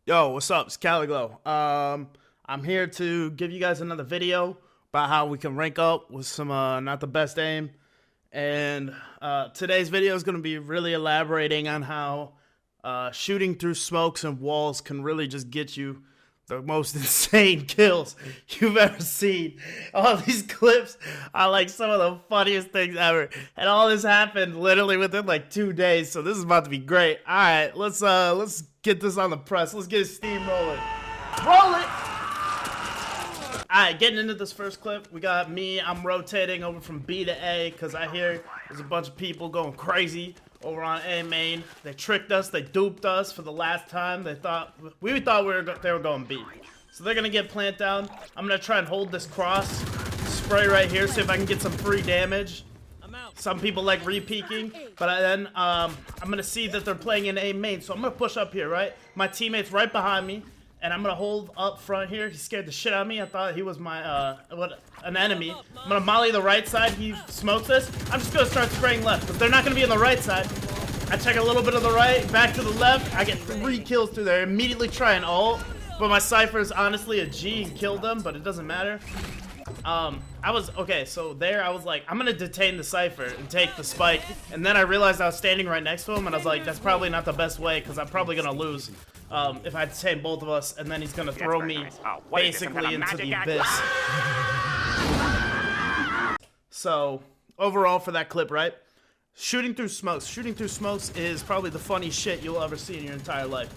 Yo, what's up? It's Caliglo. I'm here to give you guys another video about how we can rank up with some not the best aim. And today's video is going to be really elaborating on how shooting through smokes and walls can really just get you the most insane kills you've ever seen. All these clips are like some of the funniest things ever. And all this happened literally within like 2 days. So this is about to be great. All right, let's get this on the press. Let's get steam rolling. Roll it! Alright, getting into this first clip, we got me. I'm rotating over from B to A because I hear there's a bunch of people going crazy over on A main. They tricked us, they duped us for the last time. They thought they were going B. So they're gonna get plant down. I'm gonna try and hold this cross, spray right here, see if I can get some free damage. Some people like re-peeking, but then I'm gonna see that they're playing in A main, so I'm gonna push up here, right? My teammate's right behind me. And I'm gonna hold up front here. He scared the shit out of me. I thought he was my an enemy. I'm gonna molly the right side. He smokes this. I'm just gonna start spraying left because they're not gonna be on the right side. I check a little bit of the right, back to the left. I get 3 kills through there. Immediately try and ult, but my Cypher is honestly a G and killed them, but it doesn't matter. So there I was like, I'm gonna detain the Cypher and take the spike, and then I realized I was standing right next to him, and I was like, that's probably not the best way because I'm probably gonna lose. If I detain both of us, and then he's gonna throw me basically into the abyss. So, overall for that clip, right? Shooting through smokes is probably the funniest shit you'll ever see in your entire life.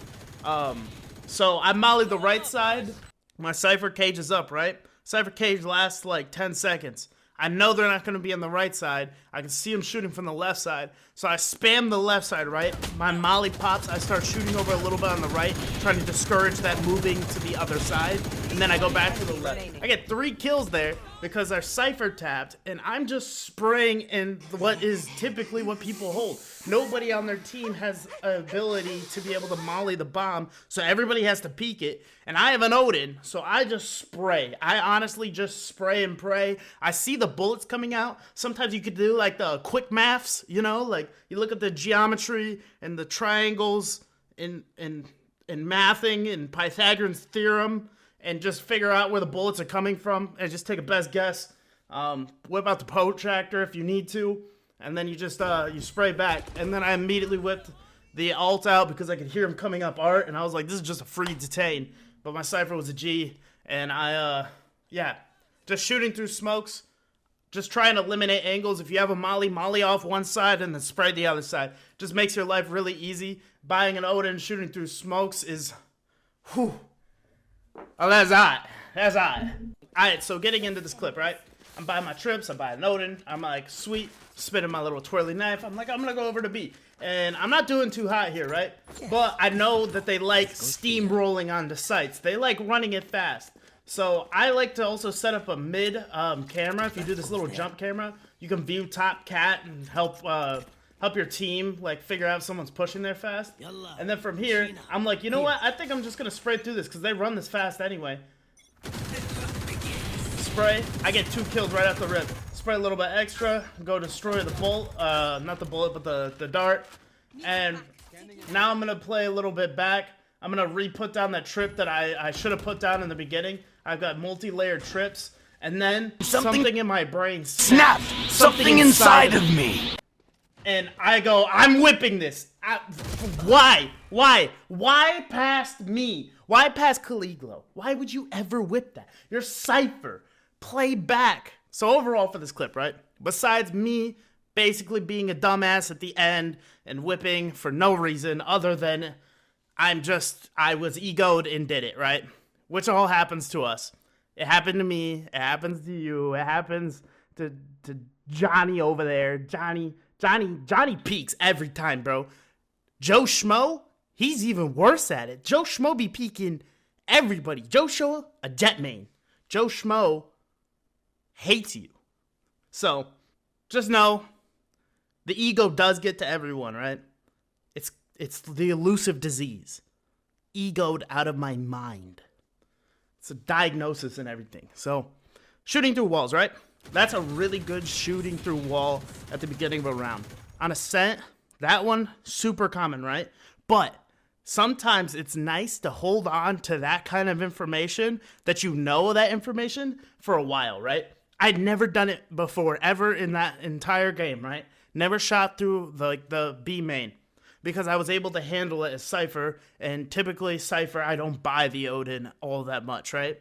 So I mollied the right side. My Cypher cage is up, right? Cypher cage lasts like 10 seconds. I know they're not going to be on the right side. I can see them shooting from the left side. So I spam the left side, right? My molly pops. I start shooting over a little bit on the right, trying to discourage that moving to the other side. And then I go back to the left. I get 3 kills there because our Cypher tapped, and I'm just spraying in what is typically what people hold. Nobody on their team has an ability to be able to molly the bomb, so everybody has to peek it. And I have an Odin, so I just spray. I honestly just spray and pray. I see the bullets coming out. Sometimes you could do like the quick maths, you know, like you look at the geometry and the triangles in mathing and Pythagorean's theorem, and just figure out where the bullets are coming from and just take a best guess. Whip out the protractor if you need to, and then you just you spray back. And then I immediately whipped the ult out because I could hear him coming up art, and I was like, this is just a free detain. But my Cypher was a G, and I just shooting through smokes, just try and eliminate angles. If you have a molly off one side and then spray the other side. Just makes your life really easy. Buying an Odin, shooting through smokes is, whew. Oh, that's hot. That's hot. Alright, so getting into this clip, right? I'm buying my trips, I'm buying Odin. I'm like, sweet, spinning my little twirly knife. I'm like, I'm gonna go over to B. And I'm not doing too hot here, right? But I know that they like steamrolling onto sites. They like running it fast. So I like to also set up a mid camera. If you do this little jump camera, you can view top cat and help your team like figure out if someone's pushing there fast. And then from here, I'm like, you know what? I think I'm just gonna spray through this because they run this fast anyway. Spray. I get 2 kills right off the rip. Spray a little bit extra. Go destroy the bolt. Not the bullet, but the dart. And now I'm gonna play a little bit back. I'm gonna re-put down that trip that I should have put down in the beginning. I've got multi-layered trips, and then something in my brain snapped. Something inside of me. And I go, I'm whipping this. Why? Why past me? Why past Caliglo? Why would you ever whip that? You're Cypher. Play back. So overall for this clip, right? Besides me basically being a dumbass at the end and whipping for no reason other than I was egoed and did it, right? Which all happens to us. It happened to me. It happens to you. It happens to Johnny over there. Johnny peeks every time, bro. Joe Schmo, he's even worse at it. Joe Schmo be peeking everybody. Joe Schmo, a jet main. Joe Schmo hates you. So, just know, the ego does get to everyone, right? It's the elusive disease. Egoed out of my mind. It's a diagnosis and everything. So, shooting through walls, right? That's a really good shooting through wall at the beginning of a round. On Ascent, that one, super common, right? But sometimes it's nice to hold on to that kind of information, that you know that information, for a while, right? I'd never done it before, ever in that entire game, right? Never shot through the B main, because I was able to handle it as Cypher, and typically Cypher, I don't buy the Odin all that much, right?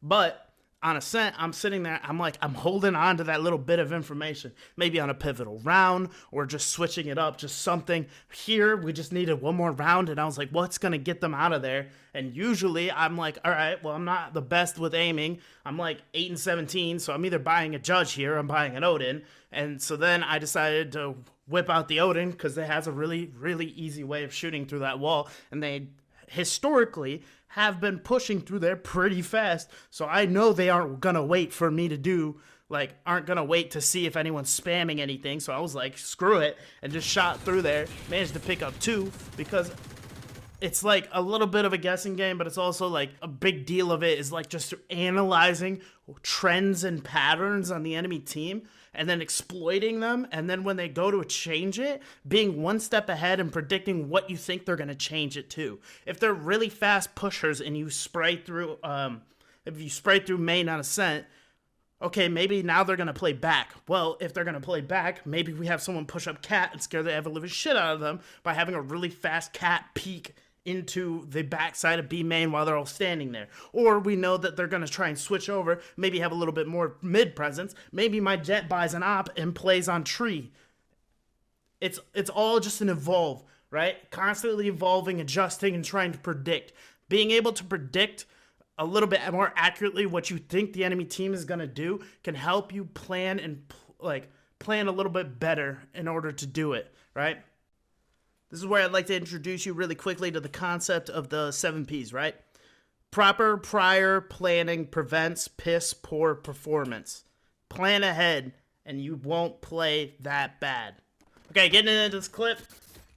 But on Ascent, I'm sitting there, I'm holding on to that little bit of information, maybe on a pivotal round, or just switching it up, just something. Here, we just needed one more round, and I was like, what's going to get them out of there? And usually, I'm like, all right, well, I'm not the best with aiming. I'm like 8 and 17, so I'm either buying a Judge here, or I'm buying an Odin. And so then I decided to whip out the Odin, because it has a really, really easy way of shooting through that wall, and they historically have been pushing through there pretty fast, so I know they aren't gonna wait for me to do, aren't gonna wait to see if anyone's spamming anything, so I was like, screw it, and just shot through there, managed to pick up 2, because it's like a little bit of a guessing game, but it's also like a big deal of it is like just analyzing trends and patterns on the enemy team, and then exploiting them, and then when they go to change it, being one step ahead and predicting what you think they're going to change it to. If they're really fast pushers and you spray through, if you spray through main on Ascent, okay, maybe now they're going to play back. Well, if they're going to play back, maybe we have someone push up Cat and scare the ever-living shit out of them by having a really fast Cat peek into the backside of B main while they're all standing there. Or we know that they're going to try and switch over, maybe have a little bit more mid presence. Maybe my Jet buys an op and plays on tree. It's all just an evolve, right? Constantly evolving, adjusting, and trying to predict. Being able to predict a little bit more accurately what you think the enemy team is going to do can help you plan and plan a little bit better in order to do it, right? This is where I'd like to introduce you really quickly to the concept of the 7 Ps, right? Proper prior planning prevents piss poor performance. Plan ahead, and you won't play that bad. Okay, getting into this clip,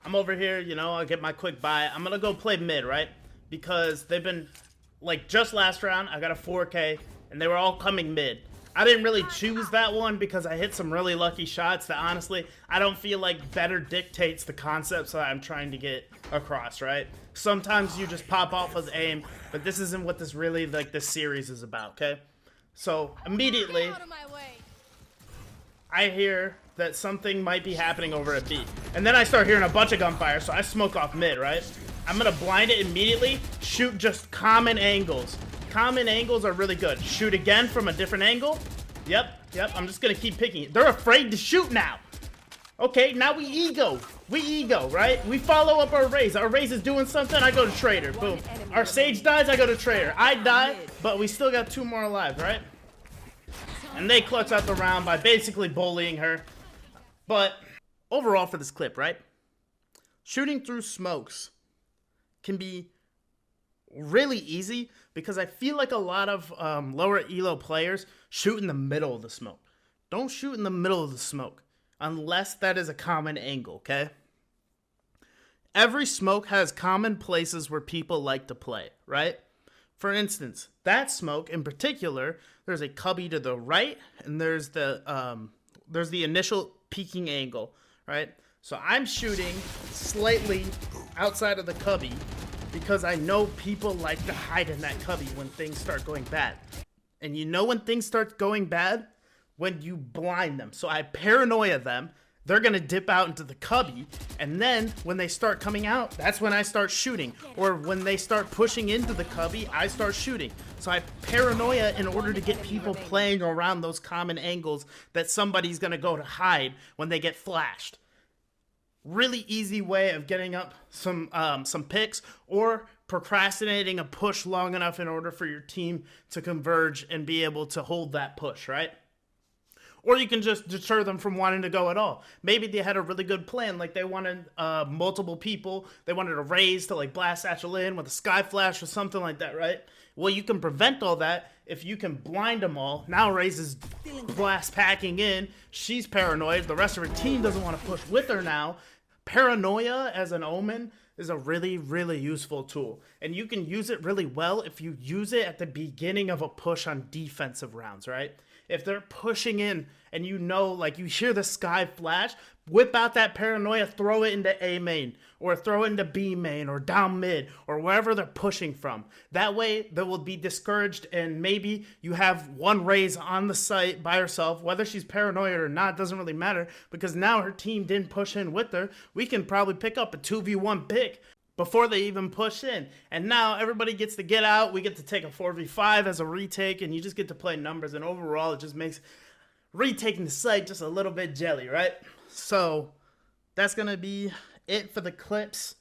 I'm over here, I'll get my quick buy. I'm going to go play mid, right? Because they've been, just last round, I got a 4K, and they were all coming mid. I didn't really choose that one because I hit some really lucky shots that honestly, I don't feel like better dictates the concepts that I'm trying to get across, right? Sometimes you just pop off with aim, but this isn't what this really, this series is about, okay? So, immediately, I hear that something might be happening over at B. And then I start hearing a bunch of gunfire, so I smoke off mid, right? I'm gonna blind it immediately, shoot just common angles. Common angles are really good. Shoot again from a different angle. Yep, I'm just gonna keep picking it. They're afraid to shoot now. Okay, now we ego, right? We follow up our raise. Our raise is doing something, I go to trader, boom. Our Sage dies, I go to trader. I die, but we still got 2 more alive, right? And they clutch out the round by basically bullying her. But overall for this clip, right? Shooting through smokes can be really easy because I feel like a lot of lower elo players shoot in the middle of the smoke. Don't shoot in the middle of the smoke unless that is a common angle, okay? Every smoke has common places where people like to play, right? For instance, that smoke in particular, there's a cubby to the right, and there's the initial peeking angle, right? So I'm shooting slightly outside of the cubby because I know people like to hide in that cubby when things start going bad. And you know when things start going bad? When you blind them. So I paranoia them. They're going to dip out into the cubby, and then when they start coming out, that's when I start shooting. Or when they start pushing into the cubby, I start shooting. So I paranoia in order to get people playing around those common angles that somebody's going to go to hide when they get flashed. Really easy way of getting up some picks or procrastinating a push long enough in order for your team to converge and be able to hold that push, right? Or you can just deter them from wanting to go at all. Maybe they had a really good plan, like they wanted multiple people. They wanted a raise to blast Satchel in with a sky flash or something like that, right? Well, you can prevent all that if you can blind them all. Now Raze is blast packing in. She's paranoid. The rest of her team doesn't want to push with her now. Paranoia as an omen is a really, really useful tool. And you can use it really well if you use it at the beginning of a push on defensive rounds, right? if they're pushing in and you know, like you hear the sky flash, whip out that paranoia, throw it into A main or throw it into B main or down mid or wherever they're pushing from. That way they will be discouraged, and maybe you have one Raze on the site by herself, whether she's paranoid or not, doesn't really matter, because now her team didn't push in with her. We can probably pick up a 2v1 pick before they even push in. And now everybody gets to get out. We get to take a 4v5 as a retake, and you just get to play numbers. And overall, it just makes retaking the site just a little bit jelly, right? So that's going to be it for the clips.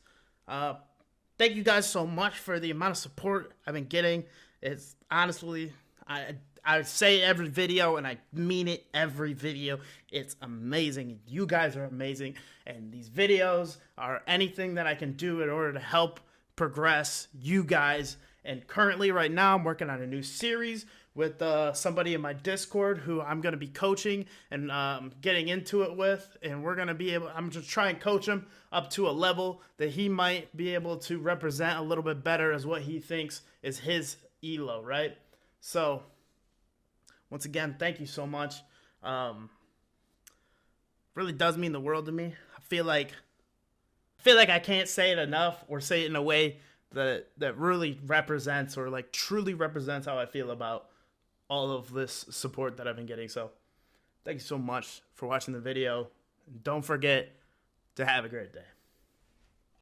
Thank you guys so much for the amount of support I've been getting. It's honestly, I say every video, and I mean it every video. It's amazing. You guys are amazing. And these videos are anything that I can do in order to help progress you guys. And currently, right now, I'm working on a new series with somebody in my Discord who I'm going to be coaching and getting into it with. And we're going to be able, I'm just trying to coach him up to a level that he might be able to represent a little bit better as what he thinks is his elo, right? So once again, thank you so much. Really does mean the world to me. I feel like I can't say it enough or say it in a way that really represents or like truly represents how I feel about all of this support that I've been getting. So thank you so much for watching the video. Don't forget to have a great day.